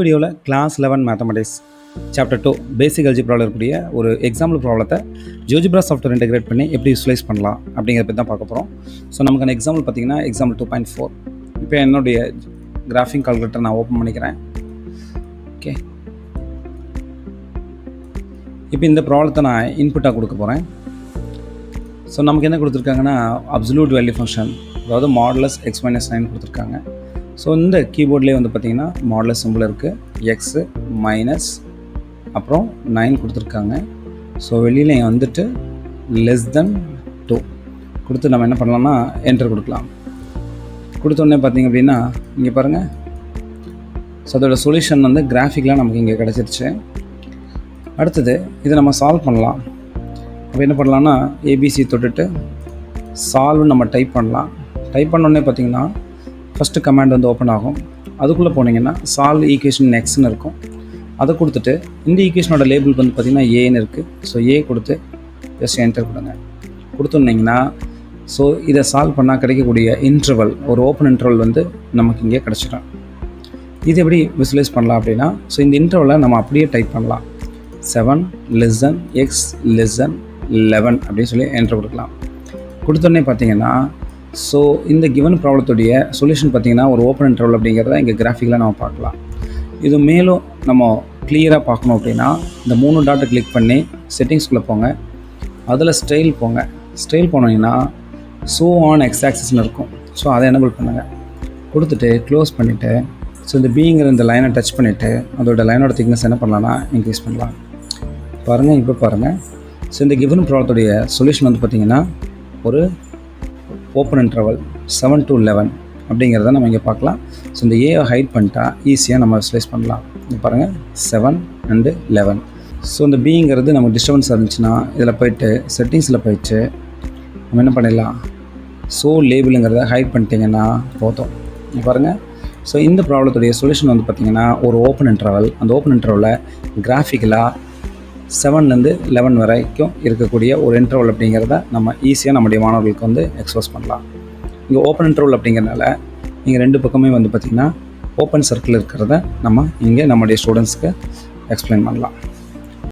வீடியோவில் class 11 mathematics chapter 2 பேசிக் அல்ஜிப்ராவில் இருக்கக்கூடிய ஒரு எக்ஸாம்பிள் ப்ராப்ளத்தை ஜியோஜிப்ரா சாஃப்ட்வேர் இன்டெகிரேட் பண்ணி எப்படி யூட்டிலைஸ் பண்ணலாம் அப்படிங்கிறத பற்றி தான் பார்க்க போகிறோம். ஸோ நமக்கான எக்ஸாம்பிள் பார்த்தீங்கன்னா எக்ஸாம்பிள் 2.4. இப்போ என்னுடைய கிராஃபிக் கால்குலேட்டர் நான் ஓப்பன் பண்ணிக்கிறேன். ஓகே, இப்போ இந்த ப்ராப்ளத்தை நான் இன்புட்டாக கொடுக்க போகிறேன். ஸோ நமக்கு என்ன கொடுத்துருக்காங்கன்னா அப்சல்யூட் வேல்யூ ஃபங்க்ஷன், அதாவது மாடுலஸ் x - 9 கொடுத்துருக்காங்க. ஸோ இந்த கீபோர்ட்லேயே வந்து பார்த்திங்கன்னா மாடுலஸ் சிம்பிள் இருக்குது, எக்ஸு மைனஸ் அப்புறம் 9 கொடுத்துருக்காங்க. ஸோ வெளியில் வந்துட்டு <2 கொடுத்து நம்ம என்ன பண்ணலாம்னா என்டர் கொடுக்கலாம். கொடுத்தோடனே பார்த்திங்க அப்படின்னா இங்கே பாருங்கள், ஸோ அதோட சொல்யூஷன் வந்து கிராஃபிக்லாம் நமக்கு இங்கே கிடச்சிருச்சு. அடுத்தது இதை நம்ம சால்வ் பண்ணலாம். அப்போ என்ன பண்ணலான்னா ஏபிசி தொட்டுட்டு சால்வ்னு நம்ம டைப் பண்ணலாம். டைப் பண்ணோடனே பார்த்திங்கன்னா ஃபஸ்ட்டு கமாண்ட் வந்து ஓப்பன் ஆகும். அதுக்குள்ளே போனீங்கன்னா சால்வ் ஈக்குவேஷன் நெக்ஸ்ட்னு இருக்கும். அதை கொடுத்துட்டு இந்த ஈக்குவேஷனோட லேபிள் வந்து பார்த்திங்கன்னா ஏன்னு இருக்குது. ஸோ ஏ கொடுத்து ஜஸ்ட் என்டர் கொடுங்க. கொடுத்துருந்தீங்கன்னா ஸோ இதை சால்வ் பண்ணால் கிடைக்கக்கூடிய இன்டர்வல், ஒரு ஓப்பன் இன்டர்வல் வந்து நமக்கு இங்கே கிடச்சிடும். இது எப்படி விசுவலைஸ் பண்ணலாம் அப்படின்னா, ஸோ இந்த இன்டர்வலை நம்ம அப்படியே டைப் பண்ணலாம். 7 < x < 11 அப்படின்னு சொல்லி என்டர் கொடுக்கலாம். கொடுத்தோடனே பார்த்தீங்கன்னா ஸோ இந்த கிவன் ப்ராப்ளத்துடைய சொல்யூஷன் பார்த்திங்கன்னா ஒரு ஓப்பன் இன்டர்வல் அப்படிங்கிறத இங்கே கிராஃபிக்கில் நம்ம பார்க்கலாம். இது மேலும் நம்ம கிளியராக பார்க்கணும் அப்படின்னா இந்த 3 டாட்டை கிளிக் பண்ணி செட்டிங்ஸ்குள்ளே போங்க. அதில் ஸ்டைல் போங்க. ஸ்டைல் போனீங்கன்னா ஸோ ஆன் எக்ஸ் ஆக்சிஸ்னு இருக்கும். ஸோ அதை எனபிள் பண்ணுங்கள். கொடுத்துட்டு க்ளோஸ் பண்ணிவிட்டு ஸோ இந்த பிங்கிற இந்த லைனை டச் பண்ணிவிட்டு அதோட லைனோட திக்னஸ் என்ன பண்ணலான்னா இன்க்ரீஸ் பண்ணலாம். பாருங்கள், இப்போ பாருங்கள். ஸோ இந்த கிவன் ப்ராப்ளத்துடைய சொல்யூஷன் வந்து பார்த்திங்கன்னா ஒரு ஓப்பன் இன்டர்வல் 7 to 11 அப்படிங்கிறத நம்ம இங்கே பார்க்கலாம். ஸோ இந்த ஏவை ஹைட் பண்ணிட்டா ஈஸியாக நம்ம விசுவலைஸ் பண்ணலாம். இங்கே பாருங்கள் 7 and 11. ஸோ இந்த பிங்கிறது நமக்கு டிஸ்டர்பன்ஸ் இருந்துச்சுன்னா இதில் போய்ட்டு செட்டிங்ஸில் போயிட்டு நம்ம என்ன பண்ணிடலாம், ஸோ லேபிளுங்கிறத ஹைட் பண்ணிட்டீங்கன்னா போதும். இங்கே பாருங்கள். ஸோ இந்த ப்ராப்ளத்துடைய சொல்யூஷன் வந்து பார்த்திங்கன்னா ஒரு ஓப்பன் இன்டர்வல். அந்த ஓப்பன் இன்டர்வலில் கிராஃபிக்கலாக 7 to 11 வரைக்கும் இருக்கக்கூடிய ஒரு இன்டர்வல் அப்படிங்கிறத நம்ம ஈஸியாக நம்முடைய மாணவர்களுக்கு வந்து எக்ஸ்பிரஸ் பண்ணலாம். இங்கே ஓப்பன் இன்டர்வல் அப்படிங்கிறனால இங்கே 2 பக்கமே வந்து பார்த்திங்கன்னா ஓப்பன் சர்க்கிள் இருக்கிறத நம்ம இங்கே நம்முடைய ஸ்டூடெண்ட்ஸ்க்கு எக்ஸ்பிளைன் பண்ணலாம்.